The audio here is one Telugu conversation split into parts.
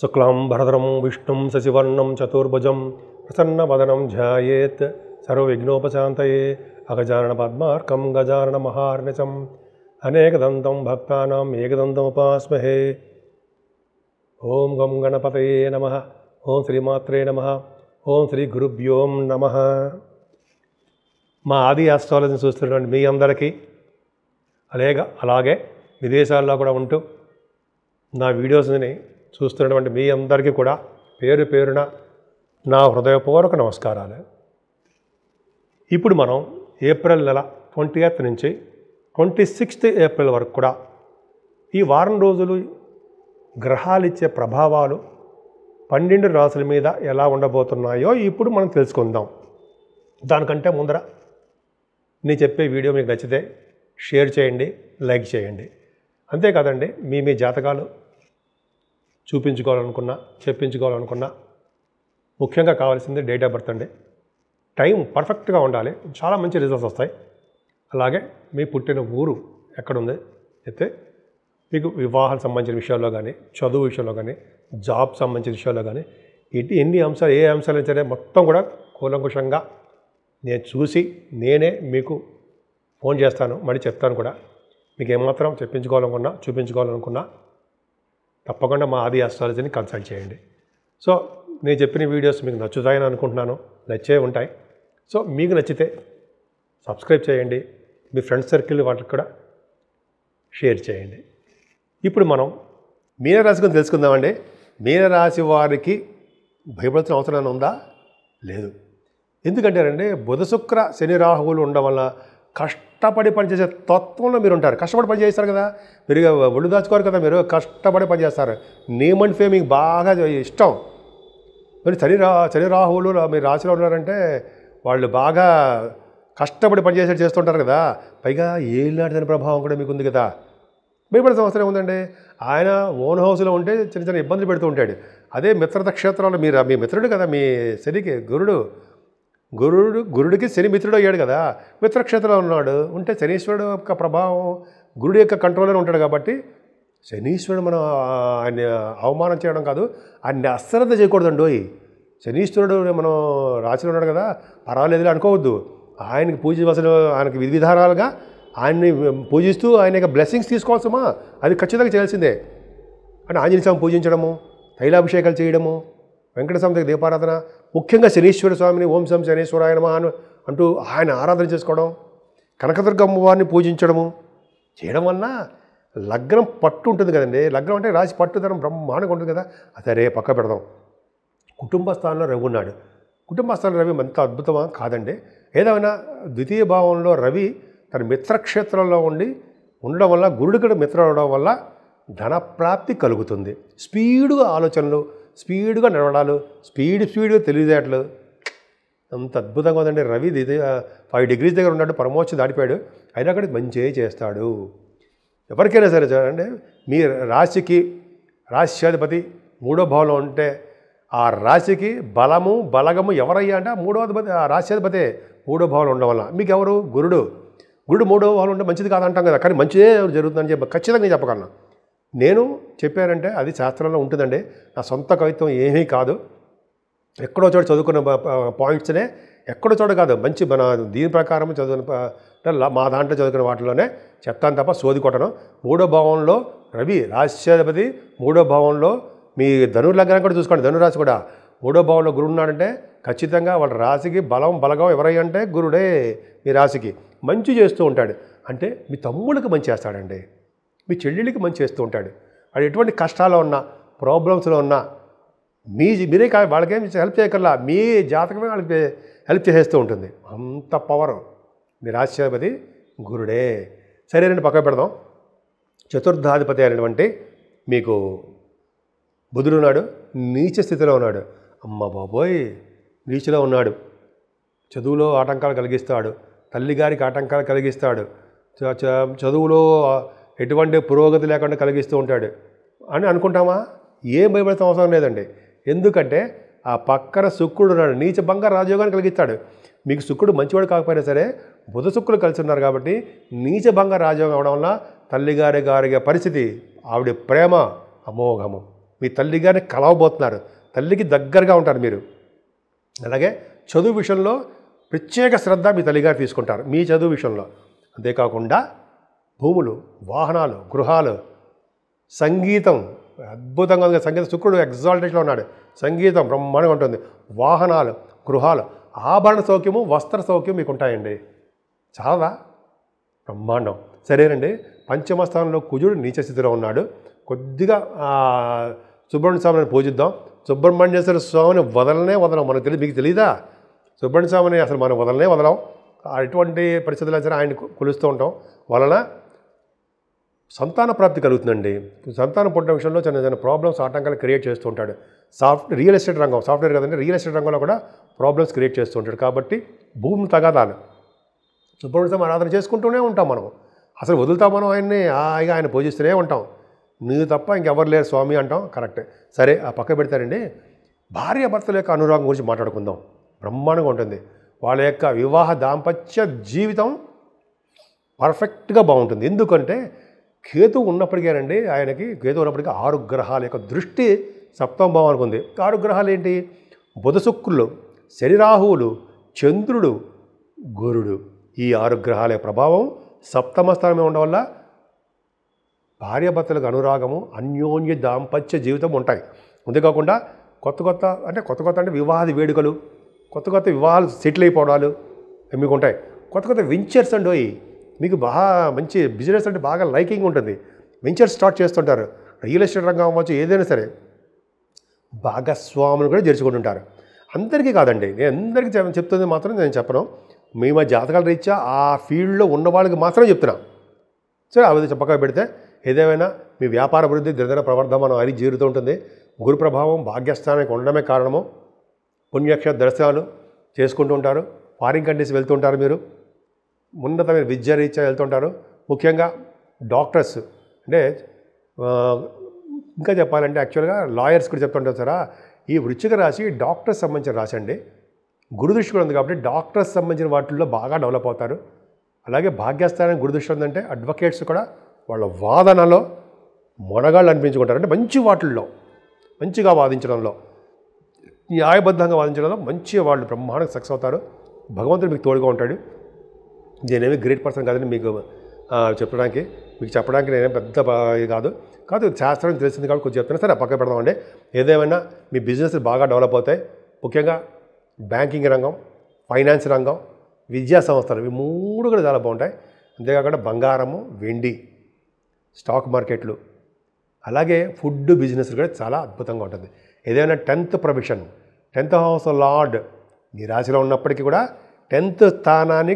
శుక్లాంబరధరం విష్ణుం శశివర్ణం చతుర్భుజం ప్రసన్నవదనం ధ్యాయేత్ సర్వవిఘ్నోపశాంతయే అగజానన పద్మార్కం గజానన మహార్నిశం అనేకదంతం భక్తానాం ఏకదంతముపాస్మహే. ఓం గం గణపతయే నమః. ఓం శ్రీమాత్రే నమః. ఓం శ్రీ గురుభ్యో నమః. మా ఆది ఆస్ట్రాలజీని చూస్తున్నటువంటి మీ అందరికీ అలాగే విదేశాల్లో కూడా ఉంటూ నా వీడియోస్ని చూస్తున్నటువంటి మీ అందరికీ కూడా పేరు పేరున నా హృదయపూర్వక నమస్కారాలు. ఇప్పుడు మనం ఏప్రిల్ నెల 20th నుంచి 26th ఏప్రిల్ వరకు కూడా ఈ వారం రోజులు గ్రహాలు ఇచ్చే ప్రభావాలు 12 రాశుల మీద ఎలా ఉండబోతున్నాయో ఇప్పుడు మనం తెలుసుకుందాం. దానికంటే ముందర నేను చెప్పే వీడియో మీకు నచ్చితే షేర్ చేయండి, లైక్ చేయండి. అంతేకాదండి, మీ జాతకాలు చూపించుకోవాలనుకున్నా, చెప్పించుకోవాలనుకున్నా ముఖ్యంగా కావాల్సింది డేట్ ఆఫ్ బర్త్ అండి. టైం పర్ఫెక్ట్గా ఉండాలి, చాలా మంచి రిజల్ట్స్ వస్తాయి. అలాగే మీ పుట్టిన ఊరు ఎక్కడుంది అయితే మీకు వివాహాలకు సంబంధించిన విషయాల్లో కానీ, చదువు విషయంలో కానీ, జాబ్ సంబంధించిన విషయాల్లో కానీ ఎన్ని అంశాలు, ఏ అంశాలు సరే మొత్తం కూడా కూలంకుషంగా నేను చూసి నేనే మీకు ఫోన్ చేస్తాను, మళ్ళీ చెప్తాను కూడా. మీకు ఏమాత్రం చెప్పించుకోవాలనుకున్నా, చూపించుకోవాలనుకున్నా తప్పకుండా మా ఆది ఆస్ట్రాలజీని కన్సల్ట్ చేయండి. సో నేను చెప్పిన వీడియోస్ మీకు నచ్చుతాయని అనుకుంటున్నాను, నచ్చే ఉంటాయి. సో మీకు నచ్చితే సబ్స్క్రైబ్ చేయండి, మీ ఫ్రెండ్స్ సర్కిల్ వాళ్ళకి కూడా షేర్ చేయండి. ఇప్పుడు మనం మీనరాశి గురించి తెలుసుకుందామండి. మీనరాశి వారికి భయపడాల్సిన అవసరం ఉందా? లేదు. ఎందుకంటేనండి, బుధ శుక్ర శని రాహువులు ఉండడం వల్ల కష్టపడి పనిచేసే తత్వంలో మీరు ఉంటారు. కష్టపడి పని చేస్తారు కదా, మీరు ఒళ్ళు దాచుకోరు కదా, మీరు కష్టపడి పనిచేస్తారు. నేమ్ అండ్ ఫేమ్ మీకు బాగా ఇష్టం. మరి శని రాహువులు మీరు రాశిలో ఉన్నారంటే వాళ్ళు బాగా కష్టపడి పనిచేసేది చేస్తుంటారు కదా. పైగా ఏళ్ళనాటి ప్రభావం కూడా మీకు ఉంది కదా. భయపడాల్సిన అవసరం ఉందండి. ఆయన ఓన్ హౌస్లో ఉంటే చిన్న చిన్న ఇబ్బందులు పెడుతూ ఉంటాడు. అదే మిత్రత క్షేత్రంలో మీ మిత్రుడు కదా, మీ శనికి గురుడికి శని మిత్రుడు అయ్యాడు కదా, మిత్రక్షేత్రంలో ఉన్నాడు. ఉంటే శనీశ్వరుడు యొక్క ప్రభావం గురుడి యొక్క కంట్రోల్లోనే ఉంటాడు. కాబట్టి శనీశ్వరుడు మనం ఆయన అవమానం చేయడం కాదు, ఆయన్ని అశ్రద్ధ చేయకూడదండి. శనీశ్వరుడు మనం రాశిలో ఉన్నాడు కదా, పర్వాలేదు అనుకోవద్దు. ఆయనకి పూజించవలసిన, ఆయనకి విధి విధానాలుగా ఆయన్ని పూజిస్తూ ఆయన యొక్క బ్లెస్సింగ్స్ తీసుకోవాల్సమా, అది ఖచ్చితంగా చేయాల్సిందే. అంటే ఆంజనేయ స్వామి పూజించడము, తైలాభిషేకాలు చేయడము, వెంకట స్వామి దగ్గర దీపారాధన, ముఖ్యంగా శనీశ్వర స్వామిని ఓం సం శనీశ్వరాయ నమః అంటూ ఆయన ఆరాధన చేసుకోవడం, కనకదుర్గ అమ్మవారిని పూజించడము చేయడం వలన లగ్నం పట్టు ఉంటుంది కదండి. లగ్నం అంటే రాశి పట్టుదనం బ్రహ్మాండంగా ఉంటుంది కదా. సరే పక్క పెడదాం. కుటుంబ స్థానంలో రవి ఉన్నాడు. కుటుంబ స్థానంలో రవి అంత అద్భుతమా? కాదండి. ఏదైనా ద్వితీయ భావంలో రవి తన మిత్రక్షేత్రంలో ఉండడం వల్ల, గురుడికి మిత్రం అవడం వల్ల ధనప్రాప్తి కలుగుతుంది. స్పీడుగా ఆలోచనలు, స్పీడ్గా నడవడాలు, స్పీడ్గా తెలివితేటలు, అంత అద్భుతంగా ఉందండి. రవి 5 degrees దగ్గర ఉన్నాడు, పరమోచ్చ దాటిపోయాడు, అయినా కూడా మంచిగా చేస్తాడు. ఎవరికైనా సరే చూడండి, మీ రాశికి రాశ్యాధిపతి 3వ భావంలో ఉంటే ఆ రాశికి బలగము ఎవరయ్యా అంటే 3వ అధిపతి, ఆ రాశ్యాధిపతే 3వ భావంలో ఉండడం వల్ల. మీకు ఎవరు? గురుడు 3వ భావంలో ఉంటే మంచిది కాదంటాం కదా, కానీ మంచిదే జరుగుతుందని చెప్పి ఖచ్చితంగా నేను చెప్పగలను. నేను చెప్పానంటే అది శాస్త్రంలో ఉంటుందండి. నా సొంత కవిత్వం ఏమీ కాదు. ఎక్కడో చోట చదువుకున్న పాయింట్స్నే, ఎక్కడో చోట కాదు, మంచి మన దీని ప్రకారం చదువుకున్న, మా దాంట్లో చదువుకున్న వాటిలోనే చెప్తాను తప్ప సోది కొట్టను. 3వ భావంలో రవి రాశ్యాధిపతి, 3వ భావంలో మీ ధనుర్లగ్నం కూడా చూసుకోండి, ధనురాశి కూడా 3వ భావంలో గురుడు ఉన్నాడంటే ఖచ్చితంగా వాళ్ళ రాశికి బలగం ఎవరయ్యంటే గురుడే. మీ రాశికి మంచి చేస్తూ ఉంటాడు. అంటే మీ తమ్ముళ్ళకి మంచి చేస్తాడండి, మీ చెల్లెళ్ళకి మంచి చేస్తూ ఉంటాడు. అది ఎటువంటి కష్టాల్లో ఉన్నా, ప్రాబ్లమ్స్లో ఉన్నా మీరే వాళ్ళకేం హెల్ప్ చేయకల్లా, మీ జాతకమే వాళ్ళకి హెల్ప్ చేసేస్తూ ఉంటుంది. అంత పవర్ మీ రాశ్యాధిపతి గురుడే. సరేనండి, పక్క పెడదాం. చతుర్థాధిపతి అయినటువంటి మీకు బుధుడు ఉన్నాడు, నీచ స్థితిలో ఉన్నాడు. అమ్మ బాబోయ్, నీచలో ఉన్నాడు. చదువులో ఆటంకాలు కలిగిస్తాడు, తల్లిగారికి ఆటంకాలు కలిగిస్తాడు, చదువులో ఎటువంటి పురోగతి లేకుండా కలిగిస్తూ ఉంటాడు అని అనుకుంటామా? ఏం భయపడాల్సిన అవసరం లేదండి. ఎందుకంటే ఆ పక్కన శుక్రుడు ఉన్నాడు, నీచ భంగ రాజయోగాన్ని కలిగిస్తాడు. మీకు శుక్రుడు మంచివాడు కాకపోయినా సరే బుధ శుక్రులు కలిసి ఉన్నారు కాబట్టి నీచ భంగ రాజయోగం అవడం వల్ల తల్లిగారి పరిస్థితి, ఆవిడ ప్రేమ అమోఘము. మీ తల్లి గారిని కలవబోతున్నారు, తల్లికి దగ్గరగా ఉంటారు మీరు. అలాగే చదువు విషయంలో ప్రత్యేక శ్రద్ధ మీ తల్లిగారు తీసుకుంటారు మీ చదువు విషయంలో. అంతేకాకుండా భూములు, వాహనాలు, గృహాలు, సంగీతం అద్భుతంగా ఉంది. సంగీతం శుక్రుడు ఎగ్జాల్టేషన్లో ఉన్నాడు, సంగీతం బ్రహ్మాండంగా ఉంటుంది. వాహనాలు, గృహాలు, ఆభరణ సౌఖ్యము, వస్త్ర సౌఖ్యం మీకు ఉంటాయండి. చాలా బ్రహ్మాండం. సరేనండి. పంచమ స్థానంలో కుజుడు నీచ స్థితిలో ఉన్నాడు. కొద్దిగా సుబ్రహ్మణ్య స్వామిని పూజిద్దాం. సుబ్రహ్మణ్యేశ్వర స్వామిని వదలం. మనకు తెలియదు, మీకు తెలీదా? సుబ్రహ్మణ్య స్వామిని అసలు మనం వదలం. ఎటువంటి పరిస్థితుల్లో సరే ఆయన కొలుస్తూ ఉంటాం వలన సంతాన ప్రాప్తి కలుగుతుందండి. సంతానం పుట్టడం విషయంలో చిన్న చిన్న ప్రాబ్లమ్స్, ఆటంకాలు క్రియేట్ చేస్తూ ఉంటాడు. రియల్ ఎస్టేట్ రంగం, సాఫ్ట్వేర్ కదండి, రియల్ ఎస్టేట్ రంగంలో కూడా ప్రాబ్లమ్స్ క్రియేట్ చేస్తూ ఉంటాడు. కాబట్టి భూమి తగాదాలు సుబ్రహ్మణ్య స్వామి ఆరాధన చేసుకుంటూనే ఉంటాం మనం. అసలు వదులుతాం మనం ఆయన్ని, హాయిగా ఆయన పూజిస్తూనే ఉంటాం. నీవు తప్ప ఇంకెవరు లేరు స్వామి అంటాం. కరెక్టే. సరే, ఆ పక్క పెడతారండి. భార్యాభర్తల యొక్క అనురాగం గురించి మాట్లాడుకుందాం. బ్రహ్మాండంగా ఉంటుంది. వాళ్ళ యొక్క వివాహ దాంపత్య జీవితం పర్ఫెక్ట్గా బాగుంటుంది. ఎందుకంటే కేతు ఉన్నప్పటికేనండి, కేతు ఉన్నప్పటికీ 6 గ్రహాల యొక్క దృష్టి సప్తమ భావానికి ఉంది. 6 గ్రహాలు ఏంటి? బుధ శుక్రులు, శని రాహువులు, చంద్రుడు, గురుడు. ఈ 6 గ్రహాల ప్రభావం సప్తమ స్థానమే ఉండడం వల్ల భార్యాభర్తలకు అనురాగము, అన్యోన్య దాంపత్య జీవితం ఉంటాయి. అంతేకాకుండా కొత్త అంటే వివాహ వేడుకలు, కొత్త వివాహాలు సెటిల్ అయిపోవడాలు మీకు ఉంటాయి. కొత్త వెంచర్స్ అండి. మీకు బాగా మంచి బిజినెస్ అంటే బాగా లైకింగ్ ఉంటుంది. వెంచర్స్ స్టార్ట్ చేస్తుంటారు. రియల్ ఎస్టేట్ రంగం అవ్వచ్చు, ఏదైనా సరే భాగస్వాములు కూడా చేర్చుకుంటుంటారు. అందరికీ కాదండి, నేను అందరికీ చెప్తుంది మాత్రం నేను చెప్పను. మా జాతకాల రీత్యా ఆ ఫీల్డ్లో ఉన్న వాళ్ళకి మాత్రం చెప్తున్నా. సరే, ఆ విధంగా చెప్పక పెడితే ఏదేమైనా మీ వ్యాపార అభివృద్ధి, దినదిన ప్రవర్ధమానం అది జీరుతూ ఉంటుంది. గురు ప్రభావం భాగ్యస్థానానికి ఉండడమే కారణము. పుణ్యక్షేత్ర దర్శనాలు చేసుకుంటూ ఉంటారు. ఫారిన్ కంట్రీస్ వెళ్తుంటారు. మీరు ఉన్నతమైన విద్య రీత్యా వెళ్తుంటారు. ముఖ్యంగా డాక్టర్స్ అంటే ఇంకా చెప్పాలంటే యాక్చువల్గా లాయర్స్ కూడా చెప్తుంటారు సారా. ఈ వృశ్చిక రాశి డాక్టర్స్ సంబంధించిన రాశి అండి. గురుదృష్టి కూడా ఉంది కాబట్టి డాక్టర్స్ సంబంధించిన వాటిల్లో బాగా డెవలప్ అవుతారు. అలాగే భాగ్యస్థానం గురుదృష్టి ఉందంటే అడ్వకేట్స్ కూడా వాళ్ళ వాదనలో మొనగాళ్ళు అనిపించుకుంటారు. అంటే మంచి వాటిల్లో మంచిగా వాదించడంలో, న్యాయబద్ధంగా వాదించడంలో మంచి వాళ్ళు బ్రహ్మాండంగా సక్సెస్ అవుతారు. భగవంతుడు మీకు తోడుగా ఉంటాడు. నేనేమి గ్రేట్ పర్సన్ కాదని మీకు చెప్పడానికి నేనేం పెద్ద కాదు శాస్త్రం తెలిసింది కాబట్టి కొంచెం చెప్తున్నా. సరే, పక్క పెడదామండి. ఏదేమైనా మీ బిజినెస్ బాగా డెవలప్ అవుతాయి. ముఖ్యంగా బ్యాంకింగ్ రంగం, ఫైనాన్స్ రంగం, విద్యా సంస్థలు, ఇవి 3 కూడా చాలా బాగుంటాయి. అంతేకాకుండా బంగారము, వెండి, స్టాక్ మార్కెట్లు, అలాగే ఫుడ్ బిజినెస్ కూడా చాలా అద్భుతంగా ఉంటుంది. ఏదైనా 10th provision, 10th house lord మీ రాశిలో ఉన్నప్పటికీ కూడా 10th స్థానాన్ని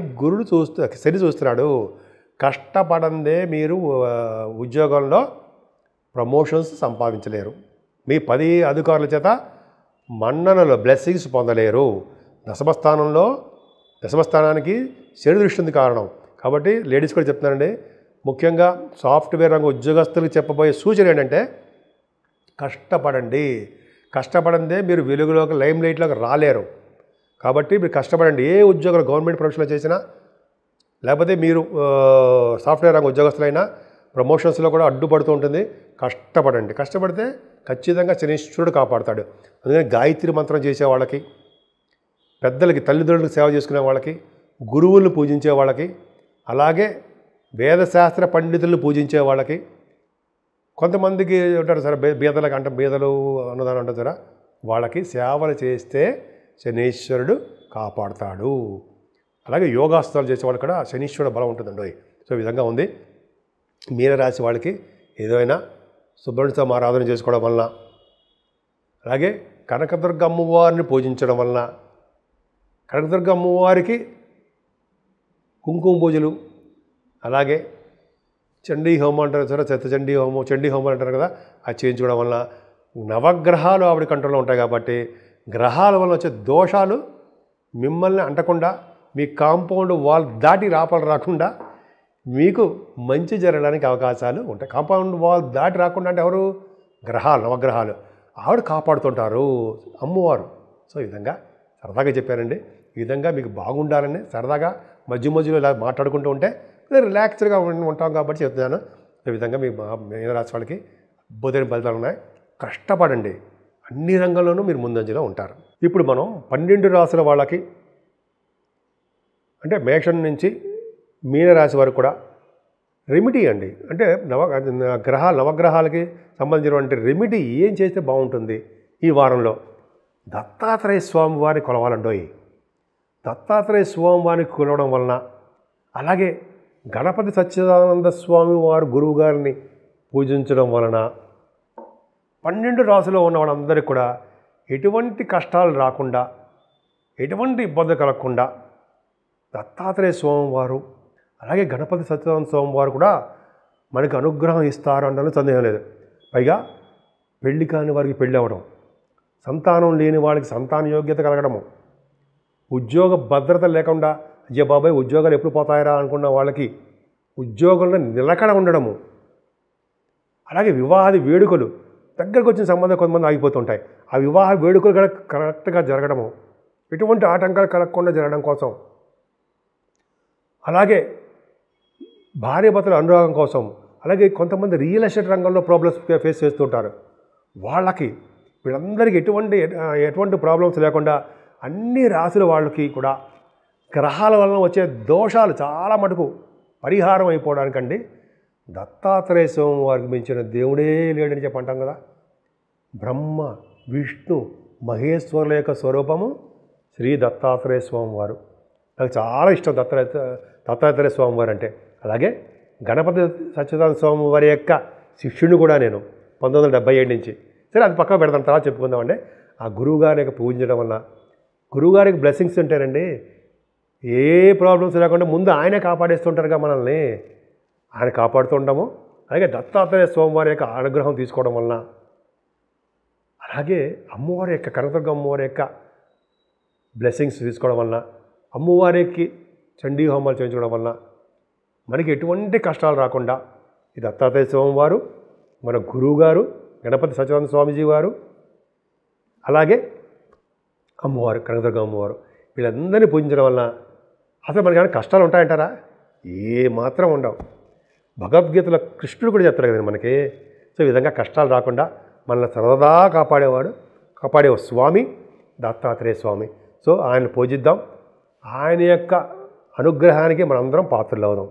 శని చూస్తున్నాడు. కష్టపడందే మీరు ఉద్యోగంలో ప్రమోషన్స్ సంపాదించలేరు. మీ 10 అధికారుల చేత మన్ననలు, బ్లెస్సింగ్స్ పొందలేరు. దశమస్థానానికి శని దృష్టి ఉంది కారణం. కాబట్టి లేడీస్ కూడా చెప్తున్నానండి, ముఖ్యంగా సాఫ్ట్వేర్ రంగ ఉద్యోగస్తులకు చెప్పబోయే సూచన ఏంటంటే కష్టపడందే మీరు వెలుగులోకి, లైమ్ లైట్లోకి రాలేరు. కాబట్టి మీరు కష్టపడండి. ఏ ఉద్యోగాలు గవర్నమెంట్ ప్రొఫెషన్లో చేసినా, లేకపోతే మీరు సాఫ్ట్వేర్ రంగ ఉద్యోగస్తులైనా ప్రమోషన్స్లో కూడా అడ్డుపడుతూ ఉంటుంది. కష్టపడితే ఖచ్చితంగా శనీశ్వరుడు కాపాడుతాడు. అందుకని గాయత్రి మంత్రం చేసే వాళ్ళకి, పెద్దలకి, తల్లిదండ్రులకు సేవ చేసుకునే వాళ్ళకి, గురువులను పూజించే వాళ్ళకి, అలాగే వేదశాస్త్ర పండితులను పూజించే వాళ్ళకి, కొంతమందికి ఉంటారు సరే బీదలకు అంటే బీదలు అన్నదానం అంటారు సరే, వాళ్ళకి సేవలు చేస్తే శనీశ్వరుడు కాపాడుతాడు. అలాగే యోగాసనాలు చేసే వాళ్ళకి కూడా శనీశ్వరుడు బలం ఉంటుందండి. సో ఈ విధంగా ఉంది. మీనరాశి వాళ్ళకి ఏదైనా సుబ్రహ్మణ్య స్వామి ఆరాధన చేసుకోవడం వలన, అలాగే కనకదుర్గ అమ్మవారిని పూజించడం వలన, కనకదుర్గ అమ్మవారికి కుంకుమ పూజలు, అలాగే చండీ హోమం అంటారు సరే, చండీ హోమం అంటారు కదా, అది చేయించుకోవడం వలన నవగ్రహాలు ఆవిడ కంట్రోల్లో ఉంటాయి. కాబట్టి గ్రహాల వల్ల వచ్చే దోషాలు మిమ్మల్ని అంటకుండా, మీ కాంపౌండ్ వాల్ దాటి రాకుండా మీకు మంచి జరగడానికి అవకాశాలు ఉంటాయి. కాంపౌండ్ వాల్ దాటి రాకుండా అంటే ఎవరు? నవగ్రహాలు ఆవిడ కాపాడుతుంటారు, అమ్మవారు. సో ఈ విధంగా సరదాగా చెప్పారండి. ఈ విధంగా మీకు బాగుండాలని సరదాగా మధ్యలో ఇలా మాట్లాడుకుంటూ ఉంటే రిలాక్స్డ్గా ఉంటాం కాబట్టి చెప్తున్నాను. ఈ విధంగా మీ మీనరాశి వాళ్ళకి అద్భుతమైన ఫలితాలు ఉన్నాయి. కష్టపడండి, అన్ని రంగంలోనూ మీరు ముందంజలో ఉంటారు. ఇప్పుడు మనం 12 రాసుల వాళ్ళకి, అంటే మేషం నుంచి మీనరాశి వరకు కూడా రెమెడీ అండి. అంటే నవగ్రహాలకి సంబంధించినటువంటి రెమెడీ ఏం చేస్తే బాగుంటుంది ఈ వారంలో? దత్తాత్రేయ స్వామి వారిని కొలవాలండోయి. దత్తాత్రేయ స్వామి వారిని కొలవడం వలన, అలాగే గణపతి సచ్చిదానంద స్వామి వారు గురువు గారిని పూజించడం వలన 12 రాశిలో ఉన్న వాళ్ళందరికీ కూడా ఎటువంటి కష్టాలు రాకుండా, ఎటువంటి ఇబ్బంది కలగకుండా దత్తాత్రేయ స్వామి వారు, అలాగే గణపతి సచ్చిదానంద స్వామి వారు కూడా మనకి అనుగ్రహం ఇస్తారు అనడంలో సందేహం లేదు. పైగా పెళ్లి కాని వారికి పెళ్ళి అవ్వడం, సంతానం లేని వాళ్ళకి సంతాన యోగ్యత కలగడము, ఉద్యోగ భద్రత లేకుండా అయ్యే బాబాయ్ ఉద్యోగాలు ఎప్పుడు పోతాయరా అనుకున్న వాళ్ళకి ఉద్యోగంలో నిలకడ ఉండడము, అలాగే వివాహాది వేడుకలు దగ్గరకు వచ్చిన సంబంధం కొంతమంది ఆగిపోతుంటాయి, ఆ వివాహ వేడుకలు కూడా కరెక్ట్గా జరగడము, ఎటువంటి ఆటంకాలు కలగకుండా జరగడం కోసం, అలాగే భార్యాభర్తల అనురాగం కోసం, అలాగే కొంతమంది రియల్ ఎస్టేట్ రంగంలో ప్రాబ్లమ్స్ ఫేస్ చేస్తుంటారు, వాళ్ళకి వీళ్ళందరికీ ఎటువంటి ప్రాబ్లమ్స్ లేకుండా అన్ని రాశుల వాళ్ళకి కూడా గ్రహాల వలన వచ్చే దోషాలు చాలా మటుకు పరిహారం అయిపోవడానికండి దత్తాత్రేయ స్వామి వారికి మించిన దేవుడే లేడని చెప్పంటాం కదా. బ్రహ్మ విష్ణు మహేశ్వరుల యొక్క స్వరూపము శ్రీ దత్తాత్రేయ స్వామి వారు. నాకు చాలా ఇష్టం దత్తాత్రేయ స్వామి వారు అంటే. అలాగే గణపతి సచ్చిదానంద స్వామి వారి యొక్క శిష్యుని కూడా నేను 1977 నుంచి. సరే అది పక్కన పెడతాను, తర్వాత చెప్పుకుందామండి. ఆ గురువుగారి యొక్క పూజించడం వల్ల, గురువుగారికి బ్లెస్సింగ్స్ ఉంటారండి. ఏ ప్రాబ్లమ్స్ లేకుండా ముందు ఆయనే కాపాడేస్తుంటారుగా మనల్ని, ఆయన కాపాడుతుంటాము. అలాగే దత్తాత్రేయ స్వామి వారి యొక్క అనుగ్రహం తీసుకోవడం వలన, అలాగే అమ్మవారి యొక్క కనకదుర్గ అమ్మవారి యొక్క బ్లెస్సింగ్స్ తీసుకోవడం వలన, అమ్మవారికి చండీ హోమాలు చేయించుకోవడం వలన మనకి ఎటువంటి కష్టాలు రాకుండా ఈ దత్తాత్రేయ స్వామి వారు, మన గురువుగారు గణపతి సచ్చిదానంద స్వామీజీ వారు, అలాగే అమ్మవారు కనకదుర్గ అమ్మవారు, వీళ్ళందరినీ పూజించడం వలన అసలు మనకి ఏమైనా కష్టాలు ఉంటాయంటారా? ఏ మాత్రం ఉండవు. భగవద్గీతలో కృష్ణుడు కూడా చెప్తారు కదండి మనకి. సో ఈ విధంగా కష్టాలు రాకుండా మనల్ని సర్వదా కాపాడే స్వామి దత్తాత్రేయ స్వామి. సో ఆయన పూజిద్దాం, ఆయన యొక్క అనుగ్రహానికి మనందరం పాత్రలు అవుదాం.